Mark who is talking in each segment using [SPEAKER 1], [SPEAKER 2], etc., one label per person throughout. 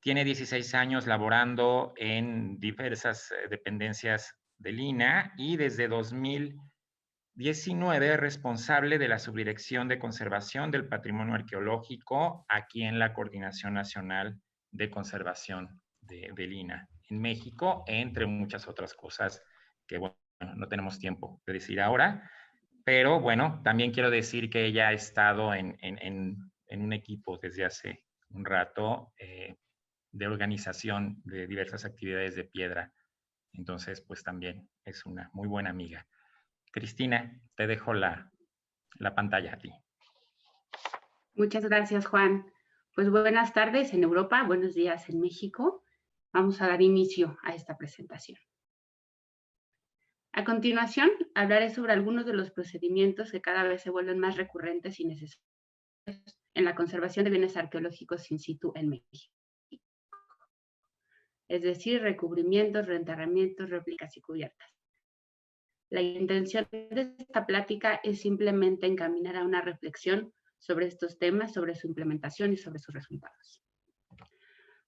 [SPEAKER 1] Tiene 16 años laborando en diversas dependencias del INAH y desde 2019 es responsable de la Subdirección de Conservación del Patrimonio Arqueológico aquí en la Coordinación Nacional de Conservación del INAH en México, entre muchas otras cosas que, bueno, no tenemos tiempo de decir ahora, pero bueno, también quiero decir que ella ha estado en un equipo desde hace un rato de organización de diversas actividades de piedra. Entonces, pues también es una muy buena amiga. Cristina, te dejo la pantalla a ti.
[SPEAKER 2] Muchas gracias, Juan. Pues buenas tardes en Europa, buenos días en México. Vamos a dar inicio a esta presentación. A continuación, hablaré sobre algunos de los procedimientos que cada vez se vuelven más recurrentes y necesarios en la conservación de bienes arqueológicos in situ en México. Es decir, recubrimientos, reenterramientos, réplicas y cubiertas. La intención de esta plática es simplemente encaminar a una reflexión sobre estos temas, sobre su implementación y sobre sus resultados.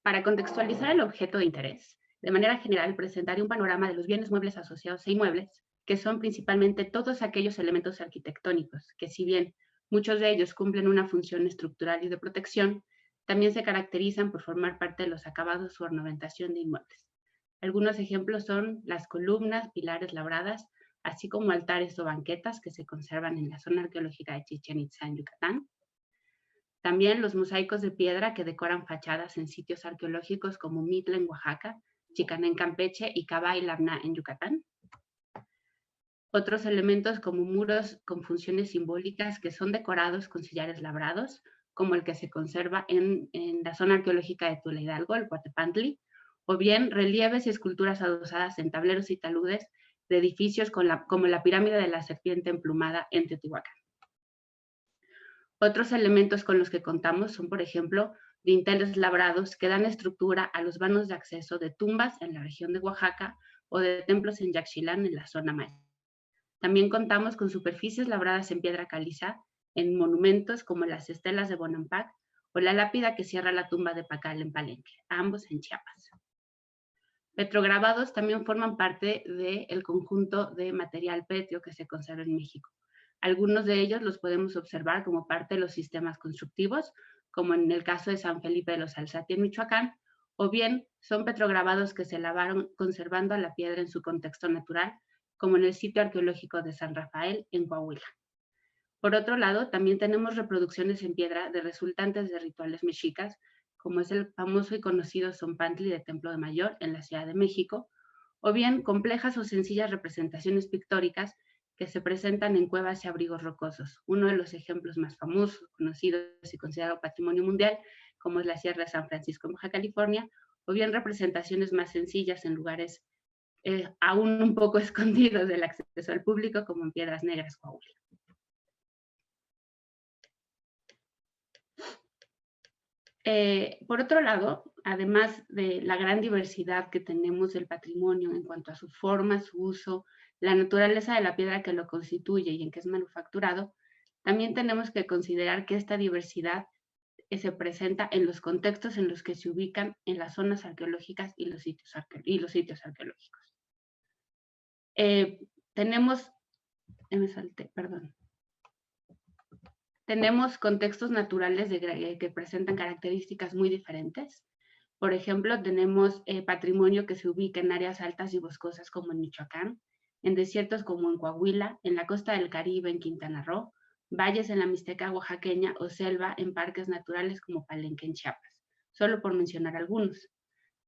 [SPEAKER 2] Para contextualizar el objeto de interés, de manera general presentaré un panorama de los bienes muebles asociados e inmuebles, que son principalmente todos aquellos elementos arquitectónicos, que si bien muchos de ellos cumplen una función estructural y de protección, también se caracterizan por formar parte de los acabados u ornamentación de inmuebles. Algunos ejemplos son las columnas, pilares labradas, así como altares o banquetas que se conservan en la zona arqueológica de Chichén Itzá en Yucatán. También los mosaicos de piedra que decoran fachadas en sitios arqueológicos como Mitla en Oaxaca, Chicané en Campeche y Cabá y Labna en Yucatán. Otros elementos como muros con funciones simbólicas que son decorados con sillares labrados, como el que se conserva en la zona arqueológica de Tula Hidalgo, el Coatepantli, o bien relieves y esculturas adosadas en tableros y taludes de edificios como la pirámide de la serpiente emplumada en Teotihuacán. Otros elementos con los que contamos son, por ejemplo, dinteles labrados que dan estructura a los vanos de acceso de tumbas en la región de Oaxaca o de templos en Yaxchilán en la zona maya. También contamos con superficies labradas en piedra caliza en monumentos como las estelas de Bonampak o la lápida que cierra la tumba de Pacal en Palenque, ambos en Chiapas. Petrograbados también forman parte del conjunto de material pétreo que se conserva en México. Algunos de ellos los podemos observar como parte de los sistemas constructivos, como en el caso de San Felipe de los Alzati en Michoacán, o bien son petrograbados que se lavaron conservando a la piedra en su contexto natural, como en el sitio arqueológico de San Rafael en Coahuila. Por otro lado, también tenemos reproducciones en piedra de resultantes de rituales mexicas, como es el famoso y conocido Zompantli de Templo de Mayor en la Ciudad de México, o bien complejas o sencillas representaciones pictóricas que se presentan en cuevas y abrigos rocosos. Uno de los ejemplos más famosos, conocidos y considerado patrimonio mundial, como es la Sierra de San Francisco en Baja California, o bien representaciones más sencillas en lugares aún un poco escondidos del acceso al público, como en Piedras Negras, Coahuila. Por otro lado, además de la gran diversidad que tenemos del patrimonio en cuanto a su forma, su uso, la naturaleza de la piedra que lo constituye y en que es manufacturado, también tenemos que considerar que esta diversidad se presenta en los contextos en los que se ubican en las zonas arqueológicas y los sitios arqueológicos. Tenemos contextos naturales que presentan características muy diferentes. Por ejemplo, tenemos patrimonio que se ubica en áreas altas y boscosas como en Michoacán, en desiertos como en Coahuila, en la costa del Caribe en Quintana Roo, valles en la Mixteca oaxaqueña o selva en parques naturales como Palenque en Chiapas, solo por mencionar algunos.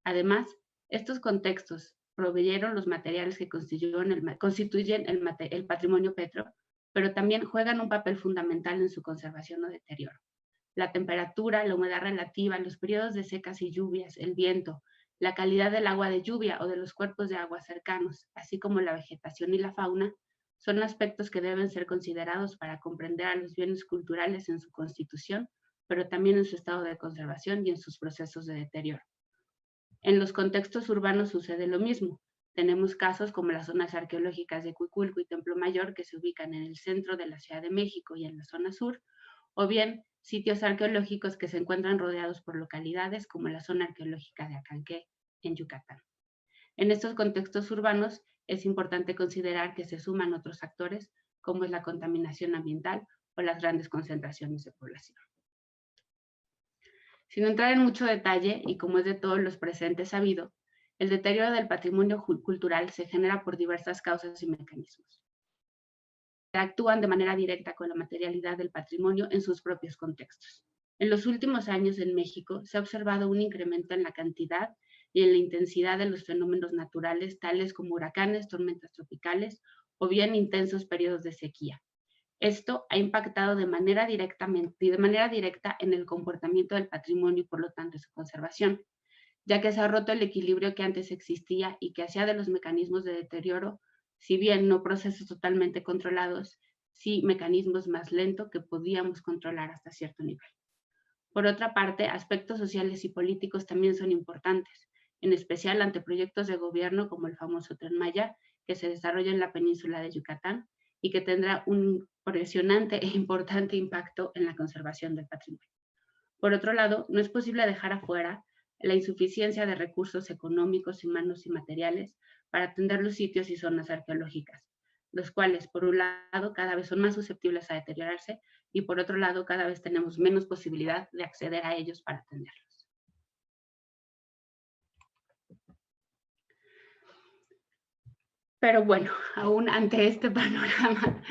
[SPEAKER 2] Además, estos contextos proveyeron los materiales que constituyen el patrimonio petro, pero también juegan un papel fundamental en su conservación o deterioro. La temperatura, la humedad relativa, los periodos de secas y lluvias, el viento, la calidad del agua de lluvia o de los cuerpos de agua cercanos, así como la vegetación y la fauna, son aspectos que deben ser considerados para comprender a los bienes culturales en su constitución, pero también en su estado de conservación y en sus procesos de deterioro. En los contextos urbanos sucede lo mismo. Tenemos casos como las zonas arqueológicas de Cuiculco y Templo Mayor que se ubican en el centro de la Ciudad de México y en la zona sur, o bien sitios arqueológicos que se encuentran rodeados por localidades como la zona arqueológica de Acanqué, en Yucatán. En estos contextos urbanos es importante considerar que se suman otros actores como es la contaminación ambiental o las grandes concentraciones de población. Sin entrar en mucho detalle, y como es de todos los presentes sabido, el deterioro del patrimonio cultural se genera por diversas causas y mecanismos. Actúan de manera directa con la materialidad del patrimonio en sus propios contextos. En los últimos años en México se ha observado un incremento en la cantidad y en la intensidad de los fenómenos naturales, tales como huracanes, tormentas tropicales o bien intensos periodos de sequía. Esto ha impactado de manera directa en el comportamiento del patrimonio y por lo tanto su conservación, ya que se ha roto el equilibrio que antes existía y que hacía de los mecanismos de deterioro, si bien no procesos totalmente controlados, sí mecanismos más lentos que podíamos controlar hasta cierto nivel. Por otra parte, aspectos sociales y políticos también son importantes, en especial ante proyectos de gobierno como el famoso Tren Maya, que se desarrolla en la península de Yucatán y que tendrá un impresionante e importante impacto en la conservación del patrimonio. Por otro lado, no es posible dejar afuera la insuficiencia de recursos económicos, humanos y materiales para atender los sitios y zonas arqueológicas, los cuales, por un lado, cada vez son más susceptibles a deteriorarse y, por otro lado, cada vez tenemos menos posibilidad de acceder a ellos para atenderlos. Pero bueno, aún ante este panorama,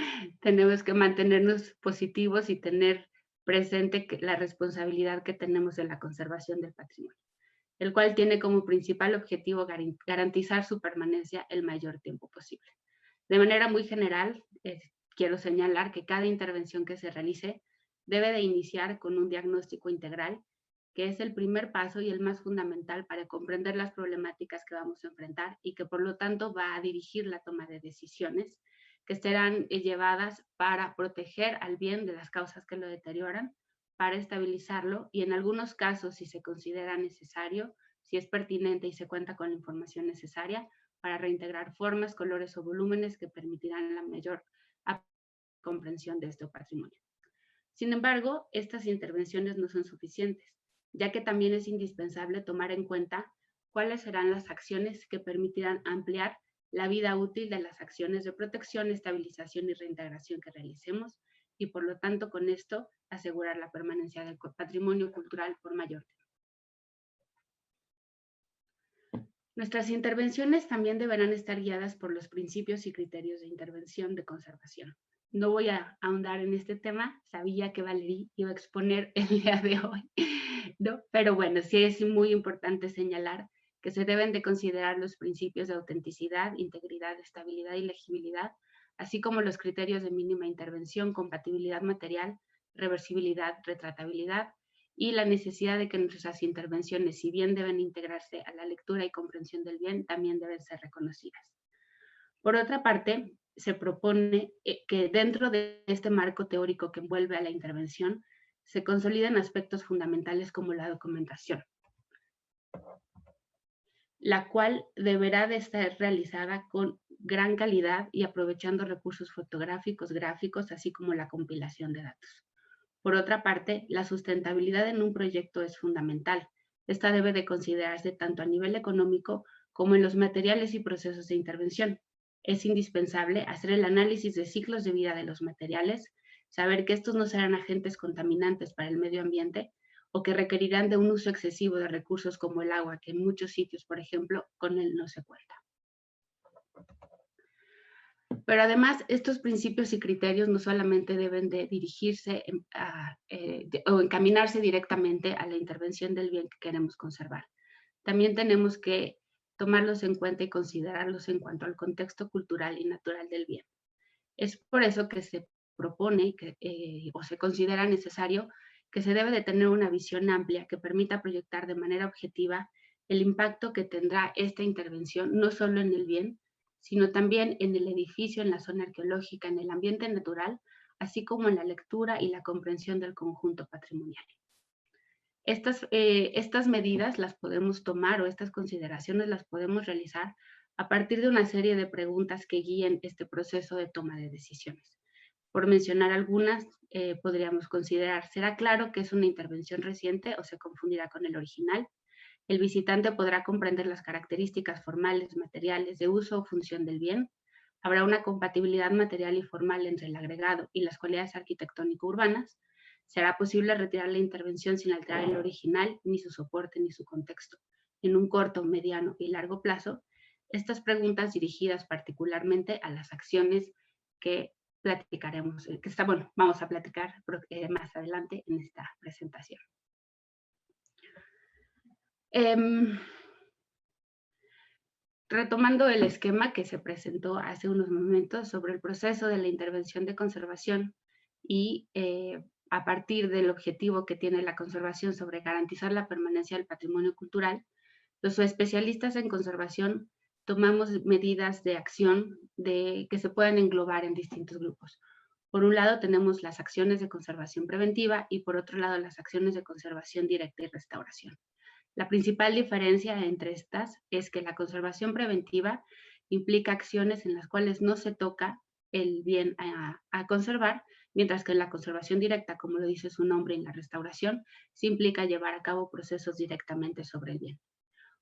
[SPEAKER 2] tenemos que mantenernos positivos y tener presente la responsabilidad que tenemos en la conservación del patrimonio, el cual tiene como principal objetivo garantizar su permanencia el mayor tiempo posible. De manera muy general, quiero señalar que cada intervención que se realice debe de iniciar con un diagnóstico integral, que es el primer paso y el más fundamental para comprender las problemáticas que vamos a enfrentar y que por lo tanto va a dirigir la toma de decisiones que serán llevadas para proteger al bien de las causas que lo deterioran, para estabilizarlo y en algunos casos, si se considera necesario, si es pertinente y se cuenta con la información necesaria, para reintegrar formas, colores o volúmenes que permitirán la mayor comprensión de este patrimonio. Sin embargo, estas intervenciones no son suficientes, ya que también es indispensable tomar en cuenta cuáles serán las acciones que permitirán ampliar la vida útil de las acciones de protección, estabilización y reintegración que realicemos y por lo tanto con esto asegurar la permanencia del patrimonio cultural por mayor tiempo. Nuestras intervenciones también deberán estar guiadas por los principios y criterios de intervención de conservación. No voy a ahondar en este tema, sabía que Valerie iba a exponer el día de hoy, ¿no? Pero bueno, sí es muy importante señalar que se deben de considerar los principios de autenticidad, integridad, estabilidad y legibilidad, así como los criterios de mínima intervención, compatibilidad material, reversibilidad, retratabilidad, y la necesidad de que nuestras intervenciones, si bien deben integrarse a la lectura y comprensión del bien, también deben ser reconocidas. Por otra parte, se propone que dentro de este marco teórico que envuelve a la intervención, se consoliden aspectos fundamentales como la documentación, la cual deberá de estar realizada con gran calidad y aprovechando recursos fotográficos, gráficos, así como la compilación de datos. Por otra parte, la sustentabilidad en un proyecto es fundamental. Esta debe de considerarse tanto a nivel económico como en los materiales y procesos de intervención. Es indispensable hacer el análisis de ciclos de vida de los materiales, saber que estos no serán agentes contaminantes para el medio ambiente o que requerirán de un uso excesivo de recursos como el agua, que en muchos sitios, por ejemplo, con él no se cuenta. Pero además, estos principios y criterios no solamente deben de dirigirse o encaminarse directamente a la intervención del bien que queremos conservar. También tenemos que tomarlos en cuenta y considerarlos en cuanto al contexto cultural y natural del bien. Es por eso que se propone o se considera necesario que se debe de tener una visión amplia que permita proyectar de manera objetiva el impacto que tendrá esta intervención, no solo en el bien, sino también en el edificio, en la zona arqueológica, en el ambiente natural, así como en la lectura y la comprensión del conjunto patrimonial. Estas medidas las podemos tomar o estas consideraciones las podemos realizar a partir de una serie de preguntas que guíen este proceso de toma de decisiones. Por mencionar algunas, podríamos considerar: ¿será claro que es una intervención reciente o se confundirá con el original? El visitante podrá comprender las características formales, materiales, de uso o función del bien. Habrá una compatibilidad material y formal entre el agregado y las cualidades arquitectónico-urbanas. Será posible retirar la intervención sin alterar el original, ni su soporte, ni su contexto. En un corto, mediano y largo plazo, estas preguntas dirigidas particularmente a las acciones que platicaremos, vamos a platicar más adelante en esta presentación. Retomando el esquema que se presentó hace unos momentos sobre el proceso de la intervención de conservación y a partir del objetivo que tiene la conservación sobre garantizar la permanencia del patrimonio cultural, los especialistas en conservación tomamos medidas de acción que se pueden englobar en distintos grupos. Por un lado tenemos las acciones de conservación preventiva y por otro lado las acciones de conservación directa y restauración. La principal diferencia entre estas es que la conservación preventiva implica acciones en las cuales no se toca el bien a conservar, mientras que la conservación directa, como lo dice su nombre, en la restauración, sí implica llevar a cabo procesos directamente sobre el bien.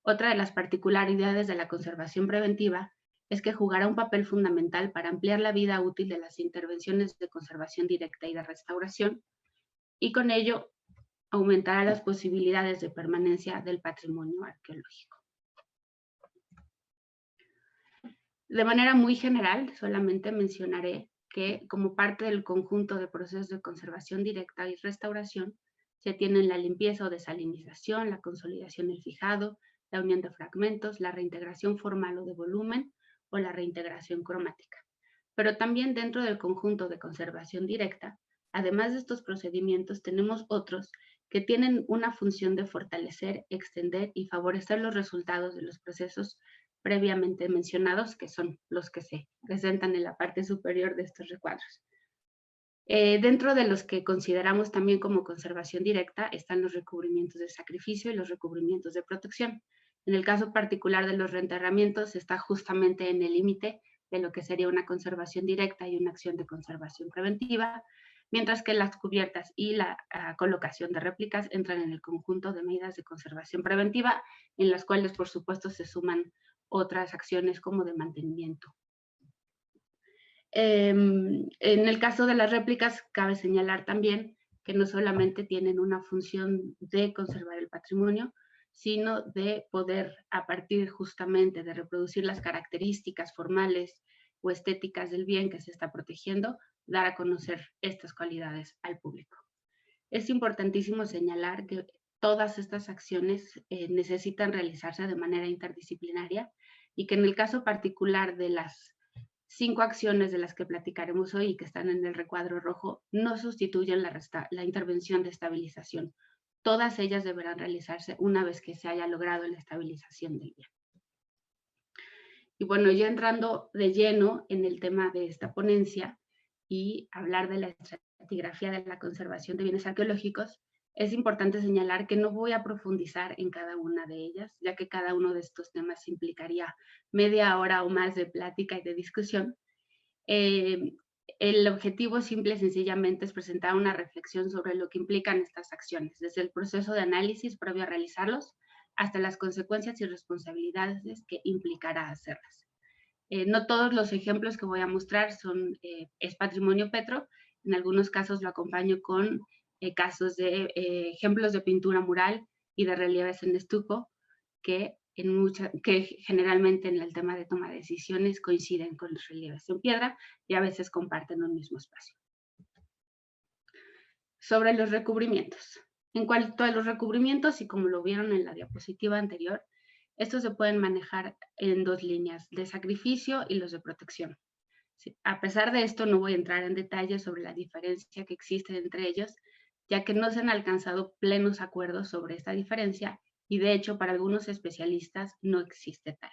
[SPEAKER 2] Otra de las particularidades de la conservación preventiva es que jugará un papel fundamental para ampliar la vida útil de las intervenciones de conservación directa y de restauración, y con ello aumentará las posibilidades de permanencia del patrimonio arqueológico. De manera muy general, solamente mencionaré que como parte del conjunto de procesos de conservación directa y restauración, se tienen la limpieza o desalinización, la consolidación del fijado, la unión de fragmentos, la reintegración formal o de volumen o la reintegración cromática. Pero también dentro del conjunto de conservación directa, además de estos procedimientos, tenemos otros que tienen una función de fortalecer, extender y favorecer los resultados de los procesos previamente mencionados, que son los que se presentan en la parte superior de estos recuadros. Dentro de los que consideramos también como conservación directa están los recubrimientos de sacrificio y los recubrimientos de protección. En el caso particular de los reenterramientos está justamente en el límite de lo que sería una conservación directa y una acción de conservación preventiva, mientras que las cubiertas y la colocación de réplicas entran en el conjunto de medidas de conservación preventiva, en las cuales por supuesto se suman otras acciones como de mantenimiento. En el caso de las réplicas, cabe señalar también que no solamente tienen una función de conservar el patrimonio, sino de poder, a partir justamente de reproducir las características formales o estéticas del bien que se está protegiendo, dar a conocer estas cualidades al público. Es importantísimo señalar que todas estas acciones necesitan realizarse de manera interdisciplinaria y que en el caso particular de las 5 acciones de las que platicaremos hoy y que están en el recuadro rojo no sustituyen la intervención de estabilización. Todas ellas deberán realizarse una vez que se haya logrado la estabilización del bien. Y bueno, ya entrando de lleno en el tema de esta ponencia y hablar de la estratigrafía de la conservación de bienes arqueológicos, es importante señalar que no voy a profundizar en cada una de ellas, ya que cada uno de estos temas implicaría media hora o más de plática y de discusión. El objetivo simple y sencillamente es presentar una reflexión sobre lo que implican estas acciones, desde el proceso de análisis previo a realizarlos, hasta las consecuencias y responsabilidades que implicará hacerlas. No todos los ejemplos que voy a mostrar es patrimonio petro, en algunos casos lo acompaño con casos de ejemplos de pintura mural y de relieves en estuco que generalmente en el tema de toma de decisiones coinciden con los relieves en piedra y a veces comparten un mismo espacio. Sobre los recubrimientos. En cuanto a los recubrimientos, y como lo vieron en la diapositiva anterior, estos se pueden manejar en 2 líneas, de sacrificio y los de protección. A pesar de esto, no voy a entrar en detalle sobre la diferencia que existe entre ellos, ya que no se han alcanzado plenos acuerdos sobre esta diferencia y de hecho para algunos especialistas no existe tal.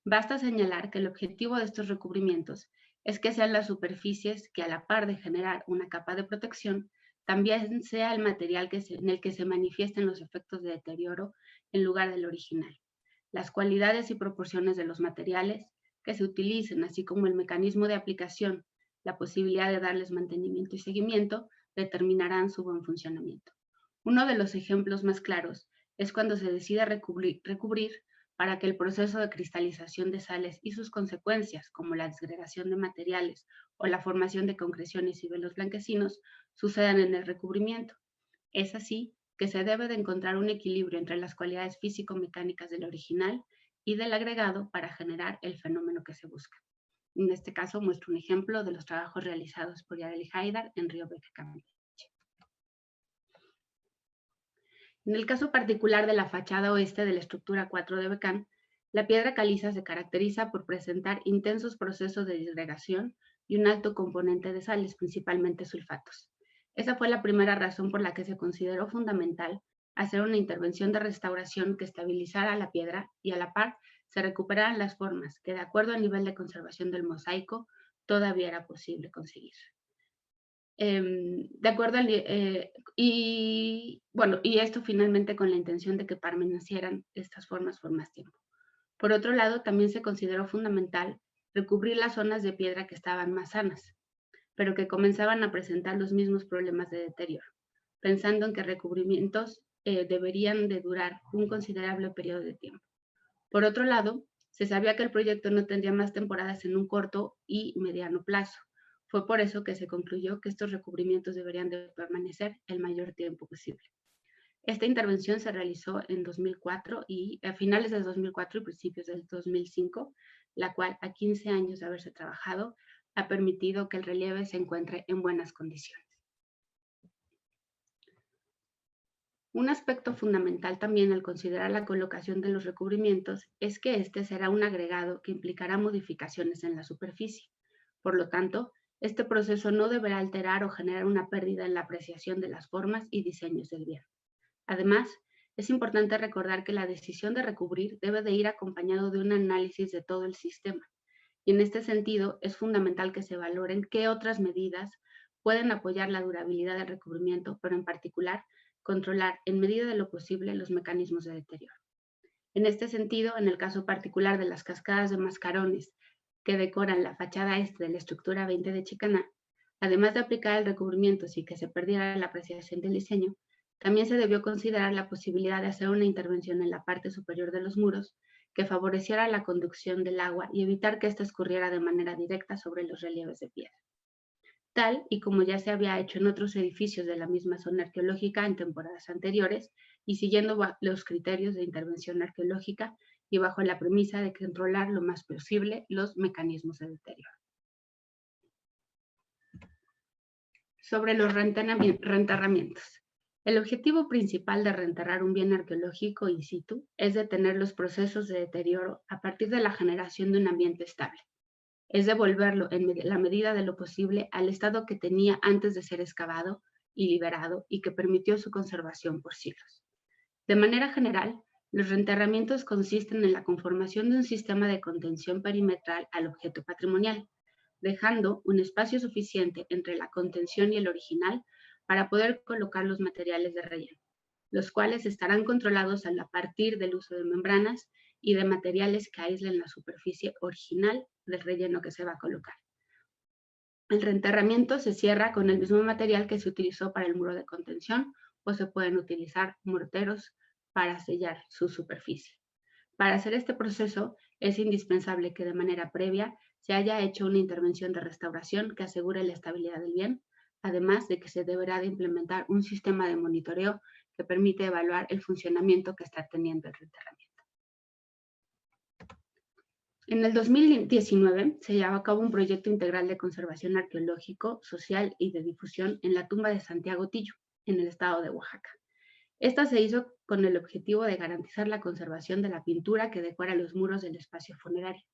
[SPEAKER 2] Basta señalar que el objetivo de estos recubrimientos es que sean las superficies que a la par de generar una capa de protección, también sea el material en el que se manifiesten los efectos de deterioro en lugar del original. Las cualidades y proporciones de los materiales que se utilicen, así como el mecanismo de aplicación la posibilidad de darles mantenimiento y seguimiento determinarán su buen funcionamiento. Uno de los ejemplos más claros es cuando se decide recubrir para que el proceso de cristalización de sales y sus consecuencias, como la disgregación de materiales o la formación de concreciones y velos blanquecinos, sucedan en el recubrimiento. Es así que se debe de encontrar un equilibrio entre las cualidades físico-mecánicas del original y del agregado para generar el fenómeno que se busca. En este caso muestro un ejemplo de los trabajos realizados por Yareli Haidar en Río Beca, Campeche. En el caso particular de la fachada oeste de la estructura 4 de Becán, la piedra caliza se caracteriza por presentar intensos procesos de disgregación y un alto componente de sales, principalmente sulfatos. Esa fue la primera razón por la que se consideró fundamental hacer una intervención de restauración que estabilizara la piedra y a la par se recuperaran las formas que, de acuerdo al nivel de conservación del mosaico, todavía era posible conseguir. De acuerdo al, y esto finalmente con la intención de que permanecieran estas formas por más tiempo. Por otro lado, también se consideró fundamental recubrir las zonas de piedra que estaban más sanas, pero que comenzaban a presentar los mismos problemas de deterioro, pensando en que recubrimientos deberían de durar un considerable periodo de tiempo. Por otro lado, se sabía que el proyecto no tendría más temporadas en un corto y mediano plazo. Fue por eso que se concluyó que estos recubrimientos deberían de permanecer el mayor tiempo posible. Esta intervención se realizó en 2004 y a finales de 2004 y principios del 2005, la cual a 15 años de haberse trabajado ha permitido que el relieve se encuentre en buenas condiciones. Un aspecto fundamental también al considerar la colocación de los recubrimientos es que este será un agregado que implicará modificaciones en la superficie. Por lo tanto, este proceso no deberá alterar o generar una pérdida en la apreciación de las formas y diseños del bien. Además, es importante recordar que la decisión de recubrir debe de ir acompañado de un análisis de todo el sistema. Y en este sentido, es fundamental que se valoren qué otras medidas pueden apoyar la durabilidad del recubrimiento, pero en particular, controlar en medida de lo posible los mecanismos de deterioro. En este sentido, en el caso particular de las cascadas de mascarones que decoran la fachada este de la estructura 20 de Chicaná, además de aplicar el recubrimiento sin que se perdiera la apreciación del diseño, también se debió considerar la posibilidad de hacer una intervención en la parte superior de los muros que favoreciera la conducción del agua y evitar que ésta escurriera de manera directa sobre los relieves de piedra. Tal y como ya se había hecho en otros edificios de la misma zona arqueológica en temporadas anteriores y siguiendo los criterios de intervención arqueológica y bajo la premisa de controlar lo más posible los mecanismos de deterioro. Sobre los reenterramientos. El objetivo principal de reenterrar un bien arqueológico in situ es detener los procesos de deterioro a partir de la generación de un ambiente estable. Es devolverlo en la medida de lo posible al estado que tenía antes de ser excavado y liberado y que permitió su conservación por siglos. De manera general, los reenterramientos consisten en la conformación de un sistema de contención perimetral al objeto patrimonial, dejando un espacio suficiente entre la contención y el original para poder colocar los materiales de relleno, los cuales estarán controlados a partir del uso de membranas y de materiales que aíslen la superficie original del relleno que se va a colocar. El reenterramiento se cierra con el mismo material que se utilizó para el muro de contención o se pueden utilizar morteros para sellar su superficie. Para hacer este proceso es indispensable que de manera previa se haya hecho una intervención de restauración que asegure la estabilidad del bien, además de que se deberá de implementar un sistema de monitoreo que permite evaluar el funcionamiento que está teniendo el reenterramiento. En el 2019 se llevó a cabo un proyecto integral de conservación arqueológico, social y de difusión en la tumba de Santiago Tillo, en el estado de Oaxaca. Esta se hizo con el objetivo de garantizar la conservación de la pintura que decora los muros del espacio funerario.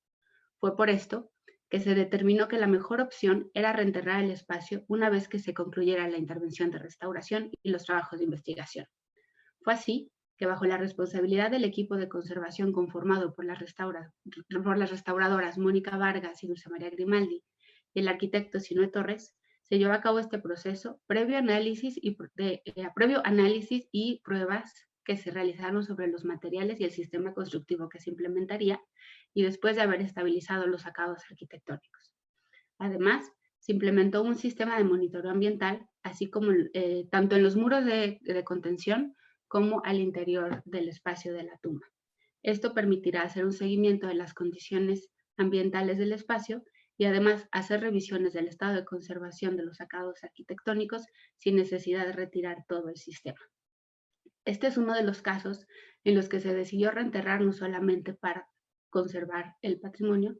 [SPEAKER 2] Fue por esto que se determinó que la mejor opción era reenterrar el espacio una vez que se concluyera la intervención de restauración y los trabajos de investigación. Fue así que bajo la responsabilidad del equipo de conservación conformado por las restauradoras Mónica Vargas y Dulce María Grimaldi y el arquitecto Sinue Torres, se llevó a cabo este proceso previo análisis y pruebas que se realizaron sobre los materiales y el sistema constructivo que se implementaría y después de haber estabilizado los acabados arquitectónicos. Además, se implementó un sistema de monitoreo ambiental, así como tanto en los muros de contención como al interior del espacio de la tumba. Esto permitirá hacer un seguimiento de las condiciones ambientales del espacio y además hacer revisiones del estado de conservación de los acabados arquitectónicos sin necesidad de retirar todo el sistema. Este es uno de los casos en los que se decidió reenterrar no solamente para conservar el patrimonio,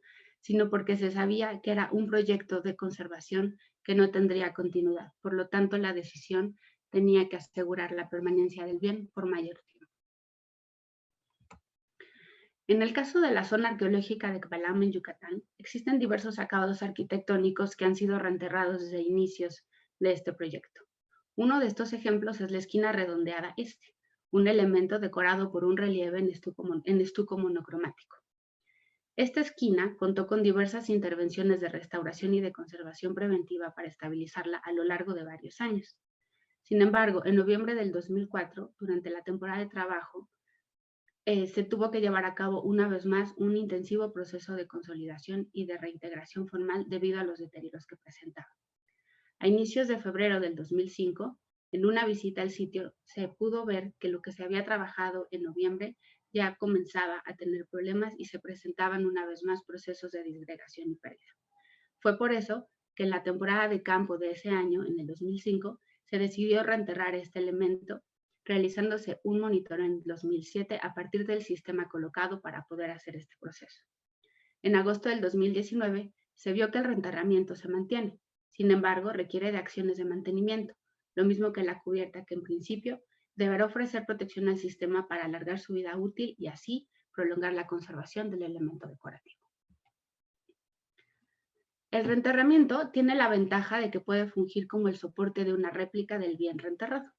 [SPEAKER 2] sino porque se sabía que era un proyecto de conservación que no tendría continuidad. Por lo tanto, la decisión tenía que asegurar la permanencia del bien por mayor tiempo. En el caso de la zona arqueológica de Cbalam en Yucatán, existen diversos acabados arquitectónicos que han sido reenterrados desde inicios de este proyecto. Uno de estos ejemplos es la esquina redondeada este, un elemento decorado por un relieve en estuco monocromático. Esta esquina contó con diversas intervenciones de restauración y de conservación preventiva para estabilizarla a lo largo de varios años. Sin embargo, en noviembre del 2004, durante la temporada de trabajo, se tuvo que llevar a cabo una vez más un intensivo proceso de consolidación y de reintegración formal debido a los deterioros que presentaba. A inicios de febrero del 2005, en una visita al sitio, se pudo ver que lo que se había trabajado en noviembre ya comenzaba a tener problemas y se presentaban una vez más procesos de disgregación y pérdida. Fue por eso que en la temporada de campo de ese año, en el 2005, se decidió reenterrar este elemento, realizándose un monitoreo en 2007 a partir del sistema colocado para poder hacer este proceso. En agosto del 2019 se vio que el reenterramiento se mantiene, sin embargo requiere de acciones de mantenimiento, lo mismo que la cubierta que en principio deberá ofrecer protección al sistema para alargar su vida útil y así prolongar la conservación del elemento decorativo. El reenterramiento tiene la ventaja de que puede fungir como el soporte de una réplica del bien reenterrado.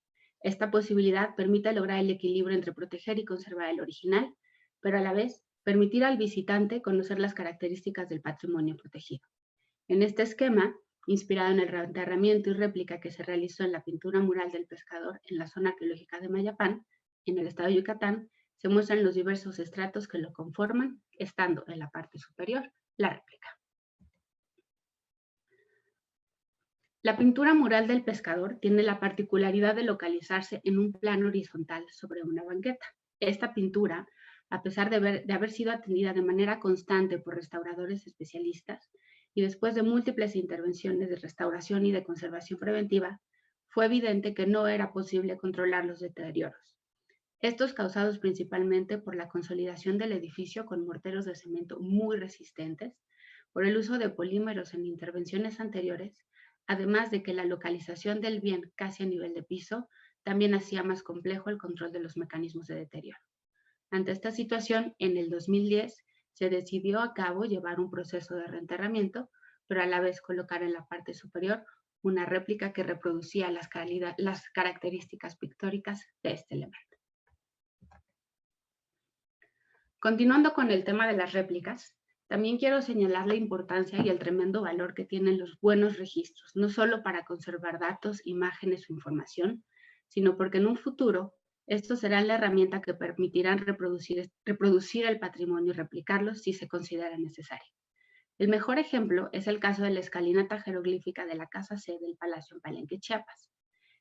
[SPEAKER 2] Esta posibilidad permite lograr el equilibrio entre proteger y conservar el original, pero a la vez permitir al visitante conocer las características del patrimonio protegido. En este esquema, inspirado en el reenterramiento y réplica que se realizó en la pintura mural del pescador en la zona arqueológica de Mayapán, en el estado de Yucatán, se muestran los diversos estratos que lo conforman, estando en la parte superior la réplica. La pintura mural del pescador tiene la particularidad de localizarse en un plano horizontal sobre una banqueta. Esta pintura, a pesar de haber sido atendida de manera constante por restauradores especialistas y después de múltiples intervenciones de restauración y de conservación preventiva, fue evidente que no era posible controlar los deterioros. Estos causados principalmente por la consolidación del edificio con morteros de cemento muy resistentes, por el uso de polímeros en intervenciones anteriores, además de que la localización del bien casi a nivel de piso también hacía más complejo el control de los mecanismos de deterioro. Ante esta situación, en el 2010 se decidió a cabo llevar un proceso de reenterramiento, pero a la vez colocar en la parte superior una réplica que reproducía las características pictóricas de este elemento. Continuando con el tema de las réplicas, también quiero señalar la importancia y el tremendo valor que tienen los buenos registros, no solo para conservar datos, imágenes o información, sino porque en un futuro estos serán la herramienta que permitirán reproducir el patrimonio y replicarlo si se considera necesario. El mejor ejemplo es el caso de la escalinata jeroglífica de la Casa C del Palacio en Palenque, Chiapas.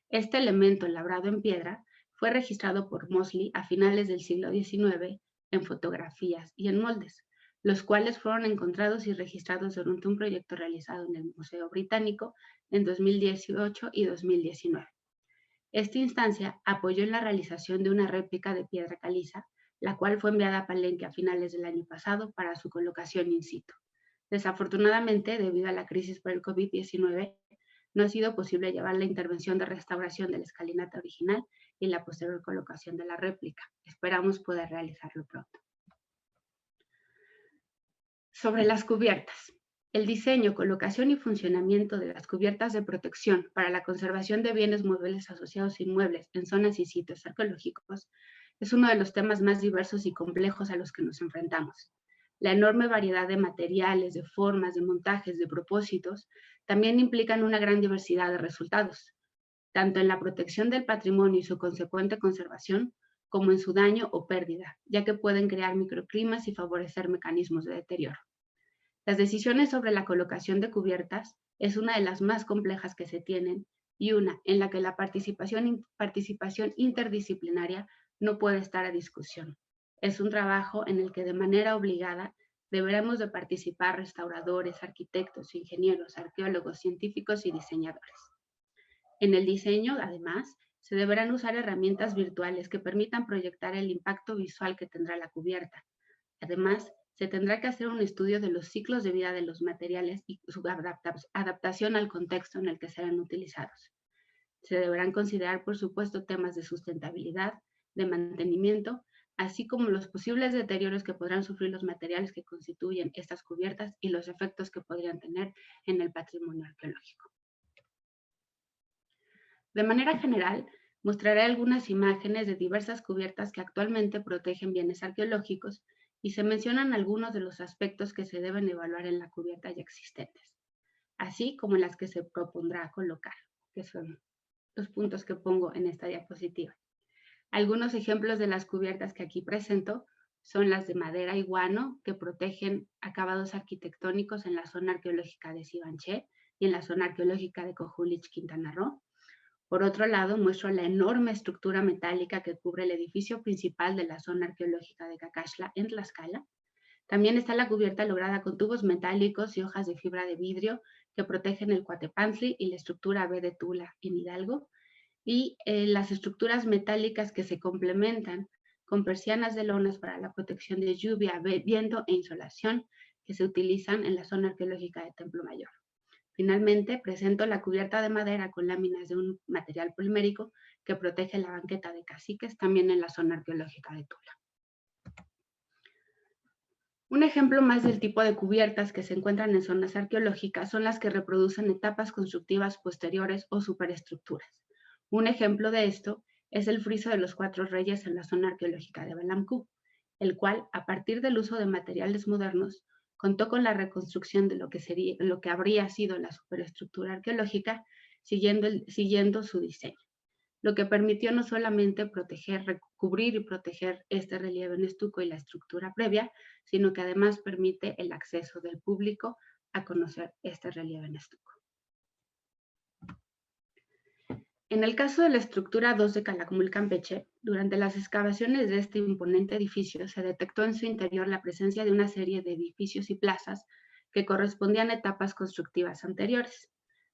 [SPEAKER 2] Este elemento labrado en piedra fue registrado por Mosley a finales del siglo XIX en fotografías y en moldes, los cuales fueron encontrados y registrados durante un proyecto realizado en el Museo Británico en 2018 y 2019. Esta instancia apoyó en la realización de una réplica de piedra caliza, la cual fue enviada a Palenque a finales del año pasado para su colocación in situ. Desafortunadamente, debido a la crisis por el COVID-19, no ha sido posible llevar la intervención de restauración de la escalinata original y la posterior colocación de la réplica. Esperamos poder realizarlo pronto. Sobre las cubiertas. El diseño, colocación y funcionamiento de las cubiertas de protección para la conservación de bienes muebles asociados inmuebles en zonas y sitios arqueológicos es uno de los temas más diversos y complejos a los que nos enfrentamos. La enorme variedad de materiales, de formas, de montajes, de propósitos, también implican una gran diversidad de resultados, tanto en la protección del patrimonio y su consecuente conservación, como en su daño o pérdida, ya que pueden crear microclimas y favorecer mecanismos de deterioro. Las decisiones sobre la colocación de cubiertas es una de las más complejas que se tienen y una en la que la participación interdisciplinaria no puede estar a discusión. Es un trabajo en el que de manera obligada deberemos de participar restauradores, arquitectos, ingenieros, arqueólogos, científicos y diseñadores. En el diseño, además, se deberán usar herramientas virtuales que permitan proyectar el impacto visual que tendrá la cubierta. Además, se tendrá que hacer un estudio de los ciclos de vida de los materiales y su adaptación al contexto en el que serán utilizados. Se deberán considerar, por supuesto, temas de sustentabilidad, de mantenimiento, así como los posibles deterioros que podrán sufrir los materiales que constituyen estas cubiertas y los efectos que podrían tener en el patrimonio arqueológico. De manera general, mostraré algunas imágenes de diversas cubiertas que actualmente protegen bienes arqueológicos y se mencionan algunos de los aspectos que se deben evaluar en la cubierta ya existentes, así como en las que se propondrá colocar, que son los puntos que pongo en esta diapositiva. Algunos ejemplos de las cubiertas que aquí presento son las de madera y guano, que protegen acabados arquitectónicos en la zona arqueológica de Sibanché y en la zona arqueológica de Cojulich, Quintana Roo. Por otro lado, muestro la enorme estructura metálica que cubre el edificio principal de la zona arqueológica de Cacaxtla, en Tlaxcala. También está la cubierta lograda con tubos metálicos y hojas de fibra de vidrio que protegen el Coatepantli y la estructura B de Tula, en Hidalgo. Y las estructuras metálicas que se complementan con persianas de lonas para la protección de lluvia, viento e insolación que se utilizan en la zona arqueológica de Templo Mayor. Finalmente, presento la cubierta de madera con láminas de un material polimérico que protege la banqueta de Caciques, también en la zona arqueológica de Tula. Un ejemplo más del tipo de cubiertas que se encuentran en zonas arqueológicas son las que reproducen etapas constructivas posteriores o superestructuras. Un ejemplo de esto es el friso de los 4 reyes en la zona arqueológica de Balamcú, el cual, a partir del uso de materiales modernos, contó con la reconstrucción de lo que habría sido la superestructura arqueológica, siguiendo su diseño, lo que permitió no solamente recubrir y proteger este relieve en estuco y la estructura previa, sino que además permite el acceso del público a conocer este relieve en estuco. En el caso de la estructura 2 de Calakmul, Campeche, durante las excavaciones de este imponente edificio se detectó en su interior la presencia de una serie de edificios y plazas que correspondían a etapas constructivas anteriores.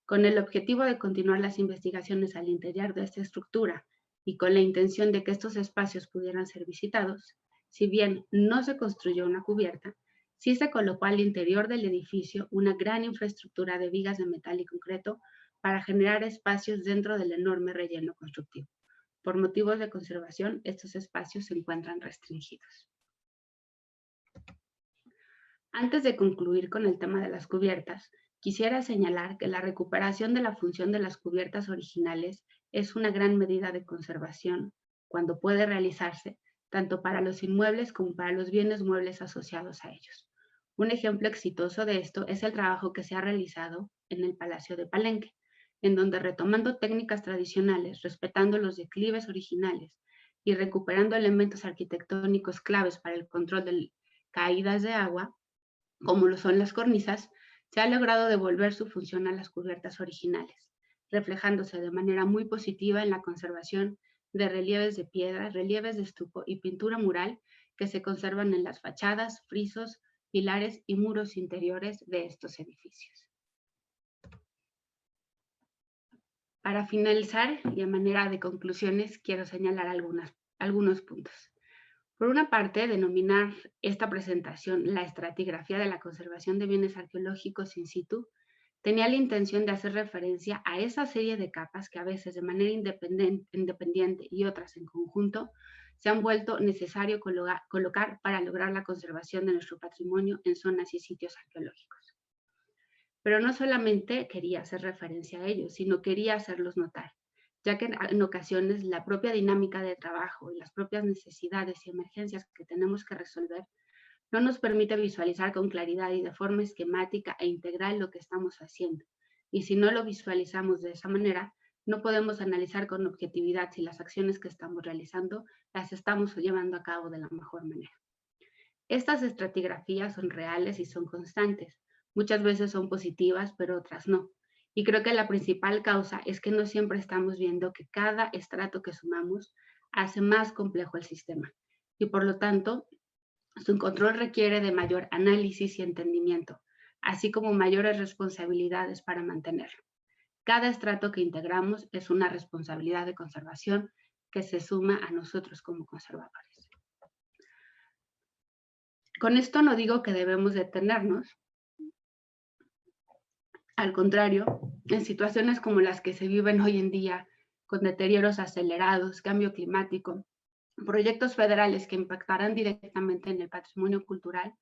[SPEAKER 2] Con el objetivo de continuar las investigaciones al interior de esta estructura y con la intención de que estos espacios pudieran ser visitados, si bien no se construyó una cubierta, sí se colocó al interior del edificio una gran infraestructura de vigas de metal y concreto para generar espacios dentro del enorme relleno constructivo. Por motivos de conservación, estos espacios se encuentran restringidos. Antes de concluir con el tema de las cubiertas, quisiera señalar que la recuperación de la función de las cubiertas originales es una gran medida de conservación cuando puede realizarse tanto para los inmuebles como para los bienes muebles asociados a ellos. Un ejemplo exitoso de esto es el trabajo que se ha realizado en el Palacio de Palenque, en donde retomando técnicas tradicionales, respetando los declives originales y recuperando elementos arquitectónicos claves para el control de caídas de agua, como lo son las cornisas, se ha logrado devolver su función a las cubiertas originales, reflejándose de manera muy positiva en la conservación de relieves de piedra, relieves de estuco y pintura mural que se conservan en las fachadas, frisos, pilares y muros interiores de estos edificios. Para finalizar y a manera de conclusiones, quiero señalar algunos puntos. Por una parte, denominar esta presentación la estratigrafía de la conservación de bienes arqueológicos in situ tenía la intención de hacer referencia a esa serie de capas que a veces de manera independiente y otras en conjunto se han vuelto necesario colocar para lograr la conservación de nuestro patrimonio en zonas y sitios arqueológicos. Pero no solamente quería hacer referencia a ellos, sino quería hacerlos notar, ya que en ocasiones la propia dinámica de trabajo y las propias necesidades y emergencias que tenemos que resolver no nos permite visualizar con claridad y de forma esquemática e integral lo que estamos haciendo. Y si no lo visualizamos de esa manera, no podemos analizar con objetividad si las acciones que estamos realizando las estamos llevando a cabo de la mejor manera. Estas estratigrafías son reales y son constantes, Muchas veces son positivas, pero otras no. Y creo que la principal causa es que no siempre estamos viendo que cada estrato que sumamos hace más complejo el sistema. Y por lo tanto, su control requiere de mayor análisis y entendimiento, así como mayores responsabilidades para mantenerlo. Cada estrato que integramos es una responsabilidad de conservación que se suma a nosotros como conservadores. Con esto no digo que debemos detenernos. Al contrario, en situaciones como las que se viven hoy en día, con deterioros acelerados, cambio climático, proyectos federales que impactarán directamente en el patrimonio cultural,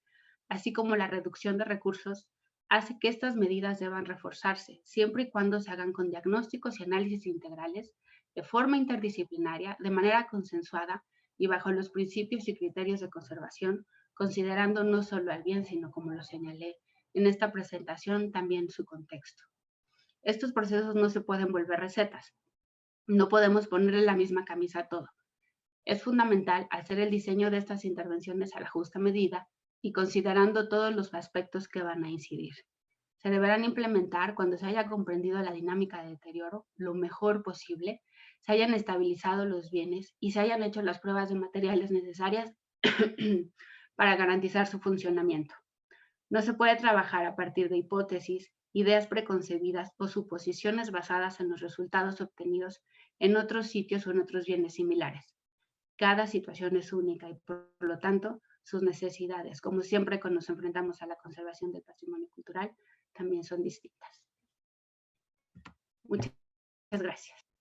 [SPEAKER 2] así como la reducción de recursos, hace que estas medidas deban reforzarse, siempre y cuando se hagan con diagnósticos y análisis integrales, de forma interdisciplinaria, de manera consensuada y bajo los principios y criterios de conservación, considerando no solo al bien, sino, como lo señalé en esta presentación, también su contexto. Estos procesos no se pueden volver recetas. No podemos ponerle la misma camisa a todo. Es fundamental hacer el diseño de estas intervenciones a la justa medida y considerando todos los aspectos que van a incidir. Se deberán implementar cuando se haya comprendido la dinámica de deterioro lo mejor posible, se hayan estabilizado los bienes y se hayan hecho las pruebas de materiales necesarias para garantizar su funcionamiento. No se puede trabajar a partir de hipótesis, ideas preconcebidas o suposiciones basadas en los resultados obtenidos en otros sitios o en otros bienes similares. Cada situación es única y, por lo tanto, sus necesidades, como siempre cuando nos enfrentamos a la conservación del patrimonio cultural, también son distintas. Muchas gracias.